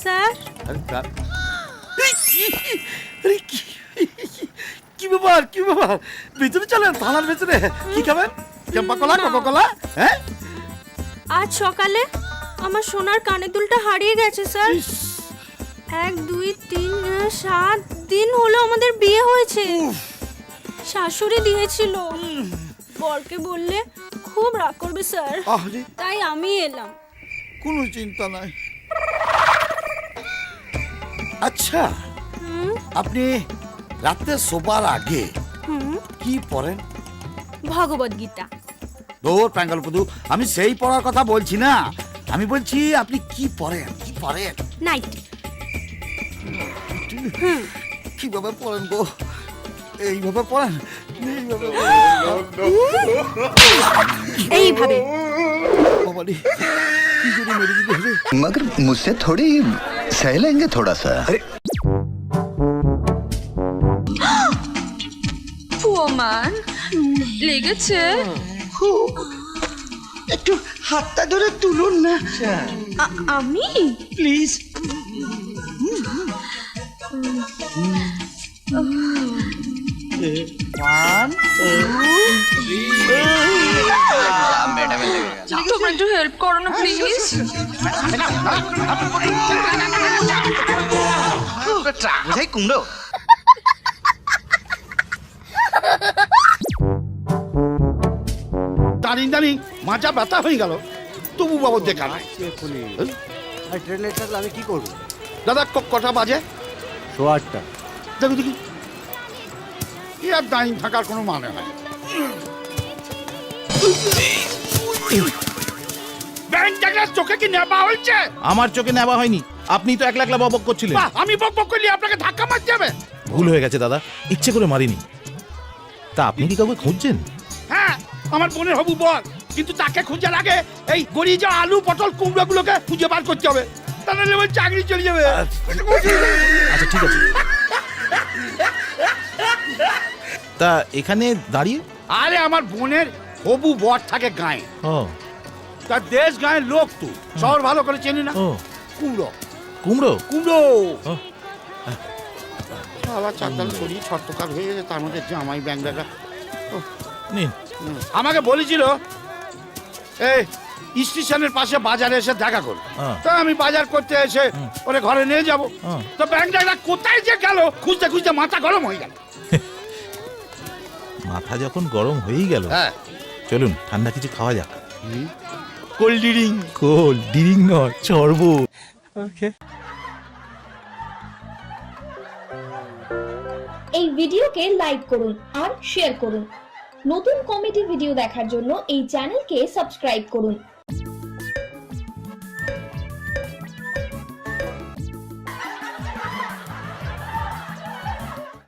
Sir কি ব্যাপার ভিতরে চলেন, থানার ভেতরে কি খাবেন? চম্পা কলা, কোকো কলা? হ্যাঁ, আজ সকালে আমার সোনার কানের দুলটা হারিয়ে গেছে স্যার। 1 2 3 7 দিন হলো আমাদের বিয়ে হয়েছে। শাশুড়ি দিয়েছিল, বরকে বললে খুব রাগ করবে স্যার, তাই আমি এলাম। কোনো চিন্তা নাই। আচ্ছা, আপনি রাতে শোবার আগে কি পড়েন? ভগবত গীতা। দৌড় প্যাঙ্গল পুদু, আমি সেই পড়ার কথা বলছি না, আমি বলছি আপনি কি পড়েন? নাইট। কিভাবে পড়েন গো? এইভাবে পড়েন? এইভাবে। मगर मुझसे थोड़ी सह लेंगे थोड़ा सा। ওমান লেগেছে? একটু হাতটা ধরে তুলুন না আমি প্লিজ। তোমরা একটু হেল্প করো না প্লিজ। কুমড়ো দাঁড়িয়ে মাথা ব্যথা হয়ে গেল, তবু বাবু দেখা ট্রেন লেট থাকলে আমি কি করবো? দাদা কটা বাজে? 8:15। দেখি কি আর দাঁড়িয়ে থাকার কোনো মানে হয়? চোখে কি নেবা হয়েছে? আমার চোখে নেওয়া হয়নি, আপনি তো একলা একলা বকবক করছিলেন। আমি বকবক করলে আপনাকে ধাক্কা মারতে হবে? ভুল হয়ে গেছে দাদা, ইচ্ছে করে মারিনি। তা আপনি কি কাউকে খুঁজছেন? হ্যাঁ, আমার বোনের হবু বল, কিন্তু তাকে খোঁজার আগে এই গড়িয়ে যাওয়া আলু পটল কুমড়ো গুলোকে খুঁজে বার করতে হবে, তা নাহলে ওই চাকরি চলে যাবে। আচ্ছা ঠিক আছে। তা এখানে দাঁড়িয়ে? আরে আমার বোনের হবু বর থাকে গায়ে, ও তার দেশ গায়ের লোক, তো শহর ভালো করে চেনে না। ও কুমড়ো কুমড়ো কুমড়ো ও। আবার চারদাল শরীর ছটকার হয়ে গেছে, তার মধ্যে জামাই ব্যাং দেখা। নিন। আমাকে বলেছিল এই স্টেশনের পাশে বাজারে এসে দেখা করো, তা আমি বাজার করতে এসে ওরে ঘরে নিয়ে যাব, তো ব্যাংকটা কোথায় যে গেল খুঁজতে খুঁজতে মাথা গরম হয়ে গেল। মাথা যখন গরম হয়েই গেল, হ্যাঁ চলুন ঠান্ডা কিছু খাওয়া যাক। Cold drink. কোল্ড ড্রিঙ্ক নয়, শরবত। ওকে। এই ভিডিওকে লাইক করুন আর শেয়ার করুন। নতুন কমেডি ভিডিও দেখার জন্য এই চ্যানেলকে সাবস্ক্রাইব করুন।